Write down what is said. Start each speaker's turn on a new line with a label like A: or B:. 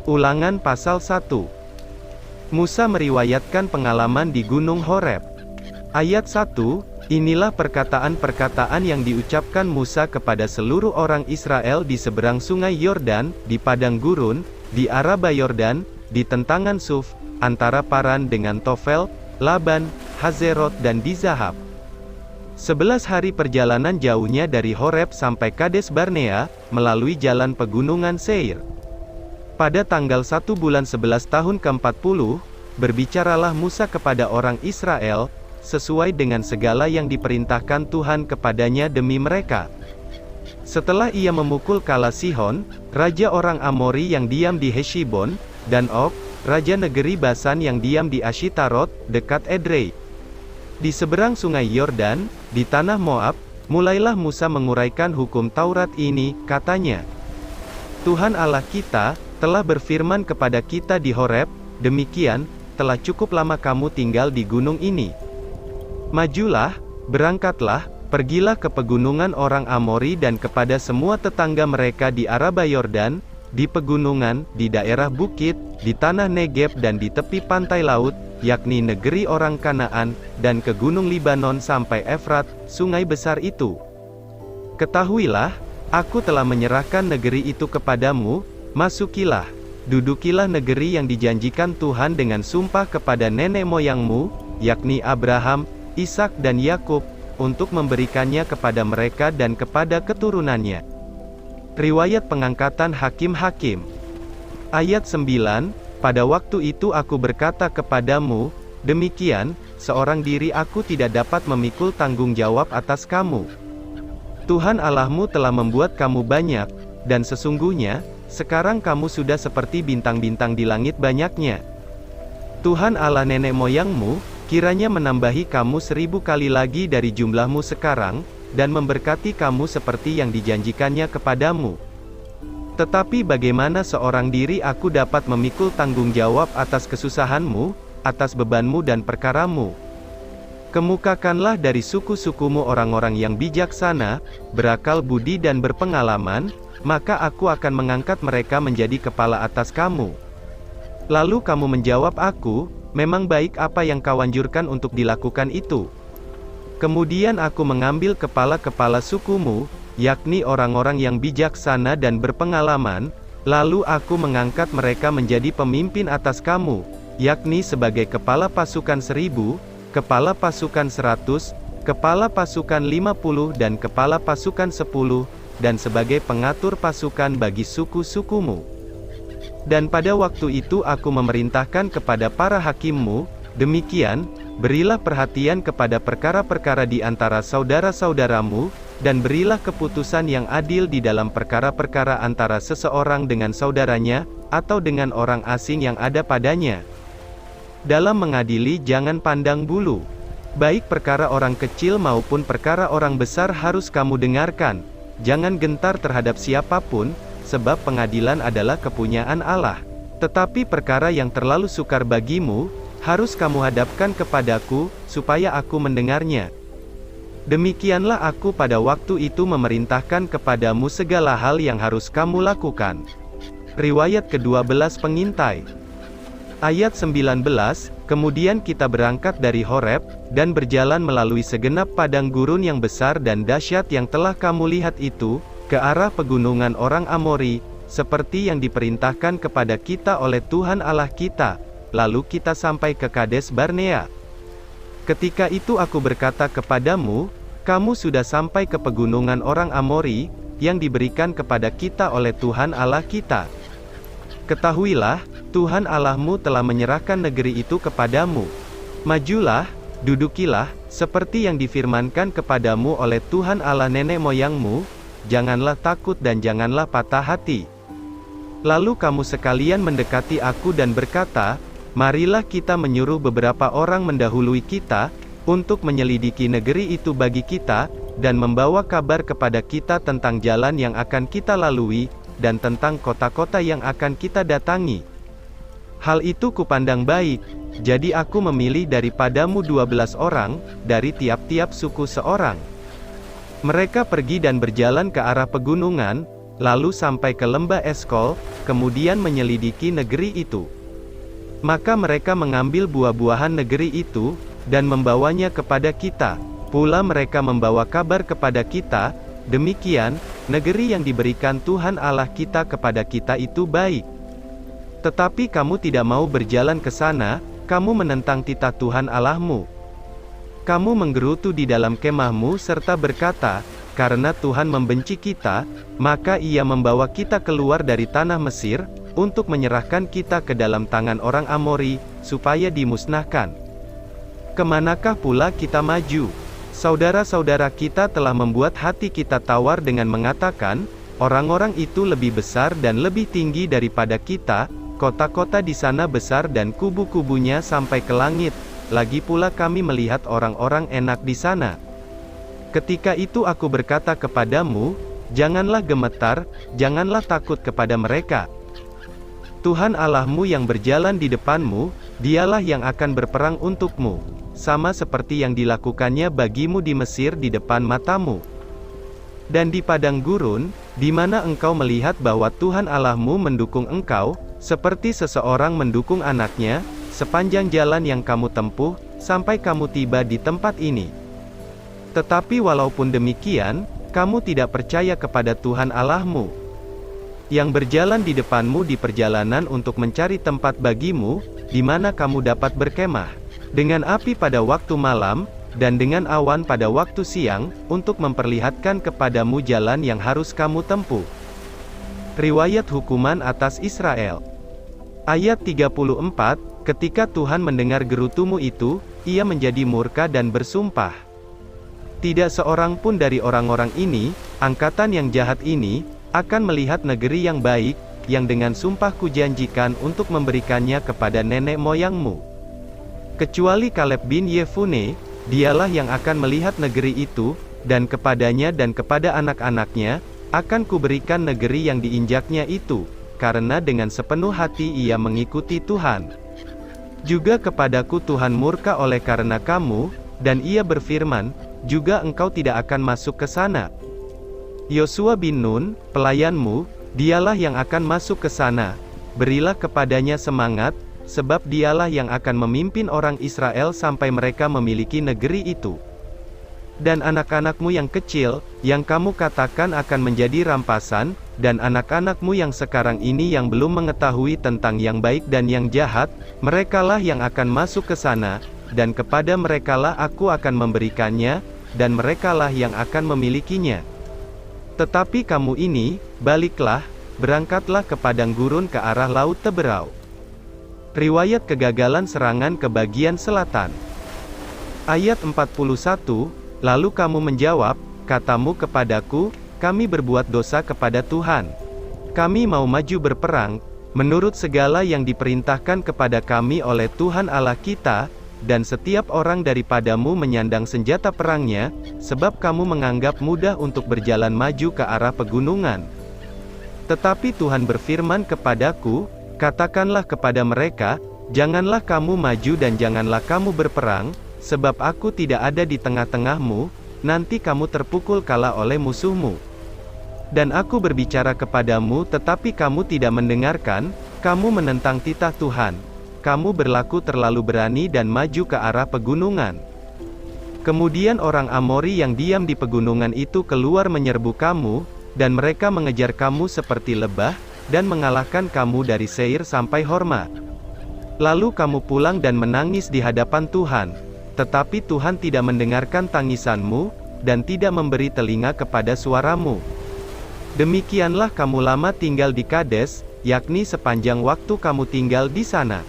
A: Ulangan pasal 1. Musa meriwayatkan pengalaman di Gunung Horeb. Ayat 1, inilah perkataan-perkataan yang diucapkan Musa kepada seluruh orang Israel di seberang sungai Yordan, di padang gurun, di Araba Yordan, di tentangan Suf, antara Paran dengan Tofel, Laban, Hazerot dan di Zahab. 11 hari perjalanan jauhnya dari Horeb sampai Kades Barnea, melalui jalan pegunungan Seir. Pada tanggal 1 bulan 11 tahun ke-40, berbicaralah Musa kepada orang Israel, sesuai dengan segala yang diperintahkan Tuhan kepadanya demi mereka. Setelah ia memukul kala Sihon, raja orang Amori yang diam di Heshibon, dan Og, raja negeri Basan yang diam di Ashitarot, dekat Edrei. Di seberang sungai Yordan, di tanah Moab, mulailah Musa menguraikan hukum Taurat ini, katanya. Tuhan Allah kita telah berfirman kepada kita di Horeb, demikian, telah cukup lama kamu tinggal di gunung ini. Majulah, berangkatlah, pergilah ke pegunungan orang Amori dan kepada semua tetangga mereka di Araba Yordan, di pegunungan, di daerah bukit, di tanah Negeb dan di tepi pantai laut, yakni negeri orang Kanaan, dan ke gunung Libanon sampai Efrat, sungai besar itu. Ketahuilah, aku telah menyerahkan negeri itu kepadamu, masukilah, dudukilah negeri yang dijanjikan Tuhan dengan sumpah kepada nenek moyangmu, yakni Abraham, Ishak dan Yakub, untuk memberikannya kepada mereka dan kepada keturunannya. Riwayat pengangkatan hakim-hakim. Ayat 9, pada waktu itu aku berkata kepadamu, demikian, seorang diri aku tidak dapat memikul tanggung jawab atas kamu. Tuhan Allahmu telah membuat kamu banyak, dan sesungguhnya, sekarang kamu sudah seperti bintang-bintang di langit banyaknya. Tuhan Allah nenek moyangmu, kiranya menambahi kamu 1000 kali lagi dari jumlahmu sekarang, dan memberkati kamu seperti yang dijanjikannya kepadamu. Tetapi bagaimana seorang diri aku dapat memikul tanggung jawab atas kesusahanmu, atas bebanmu dan perkaramu? Kemukakanlah dari suku-sukumu orang-orang yang bijaksana, berakal budi dan berpengalaman, maka aku akan mengangkat mereka menjadi kepala atas kamu. Lalu kamu menjawab aku, memang baik apa yang kau anjurkan untuk dilakukan itu. Kemudian aku mengambil kepala-kepala sukumu, yakni orang-orang yang bijaksana dan berpengalaman, lalu aku mengangkat mereka menjadi pemimpin atas kamu, yakni sebagai kepala pasukan 1000, kepala pasukan 100, kepala pasukan 50 dan kepala pasukan 10, dan sebagai pengatur pasukan bagi suku-sukumu. Dan pada waktu itu aku memerintahkan kepada para hakimmu, demikian, berilah perhatian kepada perkara-perkara di antara saudara-saudaramu, dan berilah keputusan yang adil di dalam perkara-perkara antara seseorang dengan saudaranya, atau dengan orang asing yang ada padanya. Dalam mengadili jangan pandang bulu. Baik perkara orang kecil maupun perkara orang besar harus kamu dengarkan. Jangan gentar terhadap siapapun, sebab pengadilan adalah kepunyaan Allah. Tetapi perkara yang terlalu sukar bagimu, harus kamu hadapkan kepadaku, supaya aku mendengarnya. Demikianlah aku pada waktu itu memerintahkan kepadamu segala hal yang harus kamu lakukan. Riwayat ke-12 pengintai. Ayat 19, kemudian kita berangkat dari Horeb, dan berjalan melalui segenap padang gurun yang besar dan dahsyat yang telah kamu lihat itu, ke arah pegunungan orang Amori, seperti yang diperintahkan kepada kita oleh Tuhan Allah kita. Lalu kita sampai ke Kades Barnea. Ketika itu aku berkata kepadamu, kamu sudah sampai ke pegunungan orang Amori, yang diberikan kepada kita oleh Tuhan Allah kita. Ketahuilah, Tuhan Allahmu telah menyerahkan negeri itu kepadamu. Majulah, dudukilah, seperti yang difirmankan kepadamu oleh Tuhan Allah nenek moyangmu, janganlah takut dan janganlah patah hati. Lalu kamu sekalian mendekati aku dan berkata, marilah kita menyuruh beberapa orang mendahului kita, untuk menyelidiki negeri itu bagi kita, dan membawa kabar kepada kita tentang jalan yang akan kita lalui, dan tentang kota-kota yang akan kita datangi. Hal itu kupandang baik, jadi aku memilih daripadamu 12 orang, dari tiap-tiap suku seorang. Mereka pergi dan berjalan ke arah pegunungan, lalu sampai ke lembah Eskol, kemudian menyelidiki negeri itu. Maka mereka mengambil buah-buahan negeri itu, dan membawanya kepada kita. Pula mereka membawa kabar kepada kita, demikian, negeri yang diberikan Tuhan Allah kita kepada kita itu baik. Tetapi kamu tidak mau berjalan ke sana, kamu menentang titah Tuhan Allahmu. Kamu menggerutu di dalam kemahmu serta berkata, karena Tuhan membenci kita, maka Ia membawa kita keluar dari tanah Mesir, untuk menyerahkan kita ke dalam tangan orang Amori, supaya dimusnahkan. Kemanakah pula kita maju? Saudara-saudara kita telah membuat hati kita tawar dengan mengatakan, orang-orang itu lebih besar dan lebih tinggi daripada kita, kota-kota di sana besar dan kubu-kubunya sampai ke langit, lagi pula kami melihat orang-orang enak di sana. Ketika itu aku berkata kepadamu, janganlah gemetar, janganlah takut kepada mereka. Tuhan Allahmu yang berjalan di depanmu, Dialah yang akan berperang untukmu, sama seperti yang dilakukannya bagimu di Mesir di depan matamu. Dan di padang gurun, di mana engkau melihat bahwa Tuhan Allahmu mendukung engkau, seperti seseorang mendukung anaknya, sepanjang jalan yang kamu tempuh, sampai kamu tiba di tempat ini. Tetapi walaupun demikian, kamu tidak percaya kepada Tuhan Allahmu, yang berjalan di depanmu di perjalanan untuk mencari tempat bagimu, di mana kamu dapat berkemah, dengan api pada waktu malam, dan dengan awan pada waktu siang, untuk memperlihatkan kepadamu jalan yang harus kamu tempuh. Riwayat hukuman atas Israel. Ayat 34, ketika Tuhan mendengar gerutumu itu, Ia menjadi murka dan bersumpah. Tidak seorang pun dari orang-orang ini, angkatan yang jahat ini, akan melihat negeri yang baik, yang dengan sumpah kujanjikan untuk memberikannya kepada nenek moyangmu. Kecuali Kaleb bin Yefune, dialah yang akan melihat negeri itu, dan kepadanya dan kepada anak-anaknya, akan kuberikan negeri yang diinjaknya itu, karena dengan sepenuh hati ia mengikuti Tuhan. Juga kepadaku Tuhan murka oleh karena kamu, dan Ia berfirman, juga engkau tidak akan masuk ke sana. Yosua bin Nun, pelayanmu, dialah yang akan masuk ke sana. Berilah kepadanya semangat, sebab dialah yang akan memimpin orang Israel sampai mereka memiliki negeri itu. Dan anak-anakmu yang kecil, yang kamu katakan akan menjadi rampasan, dan anak-anakmu yang sekarang ini yang belum mengetahui tentang yang baik dan yang jahat, merekalah yang akan masuk ke sana, dan kepada merekalah aku akan memberikannya, dan merekalah yang akan memilikinya. Tetapi kamu ini, baliklah, berangkatlah ke padang gurun ke arah Laut Teberau. Riwayat kegagalan serangan ke bagian selatan. Ayat 41, lalu kamu menjawab, katamu kepadaku, kami berbuat dosa kepada Tuhan. Kami mau maju berperang, menurut segala yang diperintahkan kepada kami oleh Tuhan Allah kita, dan setiap orang daripadamu menyandang senjata perangnya, sebab kamu menganggap mudah untuk berjalan maju ke arah pegunungan. Tetapi Tuhan berfirman kepadaku, katakanlah kepada mereka, janganlah kamu maju dan janganlah kamu berperang, sebab aku tidak ada di tengah-tengahmu, nanti kamu terpukul kalah oleh musuhmu. Dan aku berbicara kepadamu tetapi kamu tidak mendengarkan, kamu menentang titah Tuhan. Kamu berlaku terlalu berani dan maju ke arah pegunungan. Kemudian orang Amori yang diam di pegunungan itu keluar menyerbu kamu, dan mereka mengejar kamu seperti lebah, dan mengalahkan kamu dari Seir sampai Horma. Lalu kamu pulang dan menangis di hadapan Tuhan. Tetapi Tuhan tidak mendengarkan tangisanmu, dan tidak memberi telinga kepada suaramu. Demikianlah kamu lama tinggal di Kades, yakni sepanjang waktu kamu tinggal di sana.